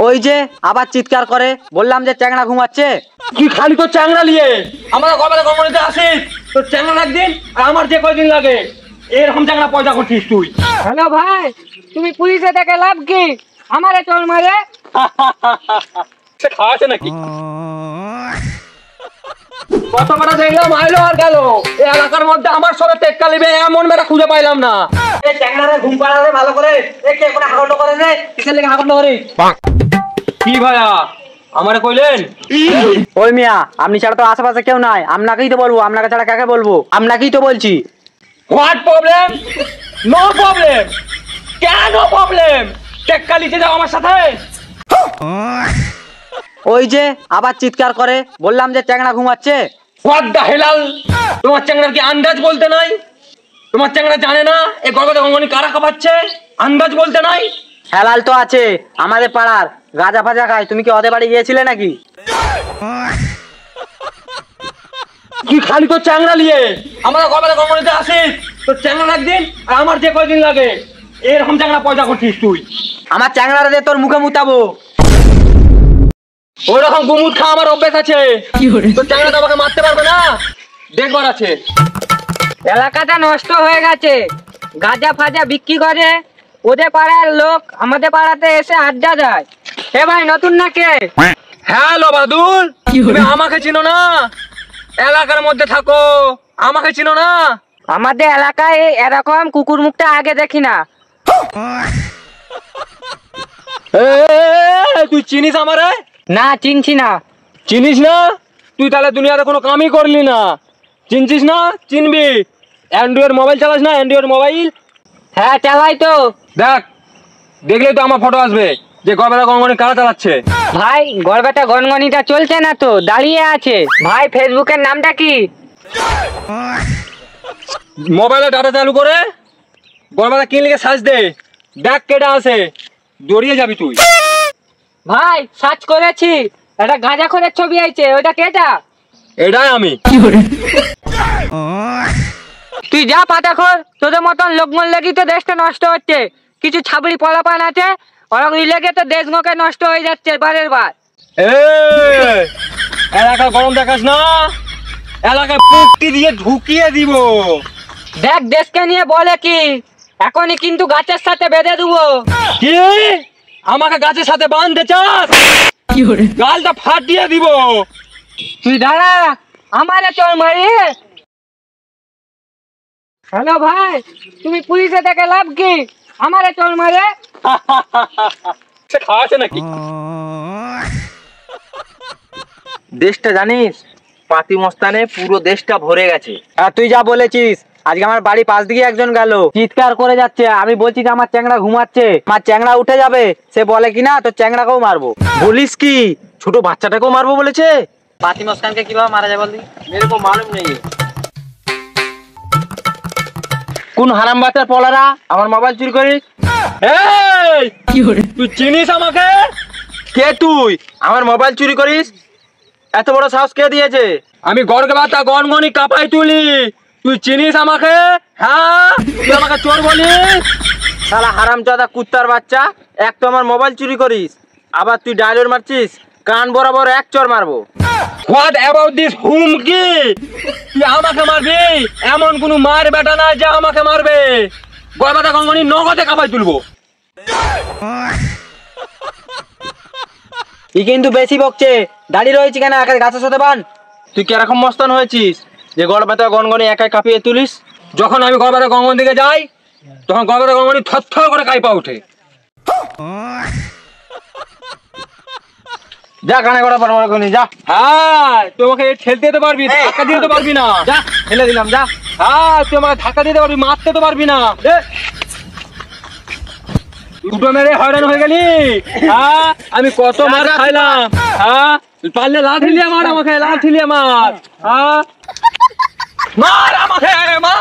ওই যে আবার চিৎকার করে, বললাম যে চ্যাংড়া ঘুমাচ্ছে। তুই খালি তো চ্যাংড়া নিয়ে আমরা কবে কোম্পানিতে আসিস, তোর চ্যাংড়া একদিন আর আমার যে কয়দিন লাগে এরকম চ্যাংড়া পয়সা করছিস তুই। হ্যালো ভাই, তুমি পুলিশে থেকে লাভ কি? আমারে চল মারে। সে খাওয়াছে নাকি? কত বড় দেখলাম আইলো আর গেল। এই এলাকার মধ্যে আমার সবে টেক্কা লিবে এমন মেয়েটা খুঁজে পাইলাম না। এই চ্যাংড়ারে ঘুম পাড়ারে ভালো করে, এ কে কোন হাগন্ড করে রে, কিসের লেগে হাগন্ড করে? কি ভাইয়া আমারে কইলেন? ওই মিয়া, আপনি ছাড়া তো আশেপাশে কেউ নাই, আপনাকেই তো বলবো, আপনাকে ছাড়া কাকে বলবো? আপনাকেই তো বলছি। What problem? No problem. কেন প্রবলেম? টেক্কা লিতে যাও আমার সাথে। ওই যে আবার চিৎকার করে, বললাম যে চ্যাংড়া ঘুমাচ্ছে। What the hell? তোমার চ্যাংড়ার কি আন্দাজ বলতে নাই? তোমার চ্যাংড়া জানে না এই গর্ভবতী গঙ্গনি কারা খাওয়াচ্ছে? আন্দাজ বলতে নাই? হেলাল তো আছে আমাদের পাড়ার, গাঁজা ফাজা খায়। তুমি কি ওদের বাড়ি গিয়েছিলে নাকি? তুই খালি তো চ্যাংড়া নিয়ে আমরা গর্ভবতী গঙ্গনিতে আসিস, তোর চ্যাংড়া একদিন আর আমার যে কয়দিন লাগে এরকম চ্যাংড়া পয়সা করছিস তুই। আমার চ্যাংড়ারে দিয়ে তোর মুখে মুতাবো। ওই রকম গুমুট খা আমার অভ্যেস আছে। তোর চ্যাংড়া তো আমাকে মারতে পারবে না, দেখবার আছে। এলাকাটা নষ্ট হয়ে গেছে, গাঁজা ফাজা বিক্রি করে। ওদের পাড়ার লোক আমাদের পাড়াতে এসে আড্ডা দেয়। এ ভাই, নতুন না কে? হ্যালো বাদুল, তুমি আমাকে চিনো না? এলাকার মধ্যে থাকো, আমাকে চিনো না? আমাদের এলাকায় এরকম কুকুর মুখটা আগে দেখি না। তুই চিনিস আমারে? না, চিনছি না। চিনিস না? তুই তাহলে দুনিয়াতে কোনো কামই করলি না। চিনছিস না? চিনবি। অ্যান্ড্রয়েড মোবাইল চালাস না? Android mobile. হ্যাঁ, চালাই তো। দেখ, দেখলেই তো আমার ফটো আসবে যে গর্ভবতী গঙ্গনি কারা চালাচ্ছে। ভাই, গর্ভবতী গনগনিটা চলছে না তো, দাঁড়িয়ে আছে। ভাই, ফেসবুকের নামটা কি? মোবাইলে ডাটা চালু করে গর্ভবতী কি লিখে সার্চ দে, দেখ কেটা আছে, দৌড়িয়ে যাবি তুই। ভাই, সার্চ করেছি, একটা গাঁজাখোরের ছবি আইছে। ওইটা কেটা? এটাই আমি। তুই যা পাতাখোর, তোদের মতন লোকমন লেগে তো দেশটা নষ্ট হচ্ছে। কিছু ছাবড়ি পলাপান আছে, ওরা লেগে তো দেশ গোকে নষ্ট হয়ে যাচ্ছে বারের বার। এলাকা গরম দেখাস না, এলাকায় পুটকি দিয়ে ঢুকিয়ে দিব। দেখ, দেশকে নিয়ে বলে কি, এখনই কিন্তু গাছের সাথে বেঁধে দেবো। কি আমাকে গাছের সাথে বাঁধতে চাস? গালটা ফাটিয়ে দিব। তুই দাঁড়া, আমারে চল মারি। হ্যালো ভাই, তুমি পুলিশে থেকে লাভ কি? আমারে চল মারে। সে খাওয়াছে নাকি? দেশটা জানিস, পাতি মস্তানে পুরো দেশটা ভরে গেছে। আর তুই যা বলেছিস, আজকে আমার বাড়ি পাশ দিকে একজন গেল, চিৎকার করে যাচ্ছে। আমি বলছি যে আমার চ্যাংড়া ঘুমাচ্ছে, আমার চ্যাংড়া উঠে যাবে। সে বলে কি না, তোর চ্যাংড়াকেও মারবো। বলিস কি, ছোট বাচ্চাটাকেও মারবো বলেছে? পাতি মস্তানকে কিভাবে মারা যায় বললি? মেরে কো মালুম নেই। কোন হারাম বাচ্চার পলারা আমার মোবাইল চুরি করিস? তুই চিনিস আমাকে? কে তুই? আমার মোবাইল চুরি করিস? এত বড় সাহস কে দিয়েছে? আমি গর্গবাতা গনগনি কাপাই তুলি, তুই চিনিস আমাকে? হ্যাঁ, তুই আমাকে চোর বলিস? শালা হারামজাদা কুত্তার বাচ্চা, এক তো আমার মোবাইল চুরি করিস, আবার তুই ডায়লগ মারছিস। কান বরাবর এক চর মারবো। হোয়াট অ্যাবাউট দিস হুমকি? তুই আমাকে মারবি? এমন কোন মার বেটা না যে আমাকে মারবে। গর্গবাতা গনগনি নগদে কাপাই তুলবো। ই কিন্তু বেশি বকছে। দাঁড়িয়ে রয়েছি কেন, একা গাছের সাথে বান। তুই কিরকম মস্তান হয়েছিস যে গর্গবাতা গনগনি একাই কাঁপিয়ে তুলিস? যখন আমি গর্গবাতা গনগনি দিকে যাই, তখন গর্গবাতা গনগনি থরথর করে কাঁপা ওঠে। যা কানে করা পারবো যা। হ্যাঁ, তুই আমাকে ঠেলতে যেতে পারবি, ধাক্কা দিতে পারবি না। যা, ফেলে দিলাম যা। হ্যাঁ, তুই আমাকে ধাক্কা দিতে পারবি, মারতে তো পারবি না। দুটো মেরে হয়রান হয়ে গেলি। হ্যাঁ, আমি কত মার খাইলাম। হ্যাঁ, পারলে লাঠি নিয়ে মার আমাকে, লাঠি নিয়ে মার। হ্যাঁ, মার আমাকে, মার মার।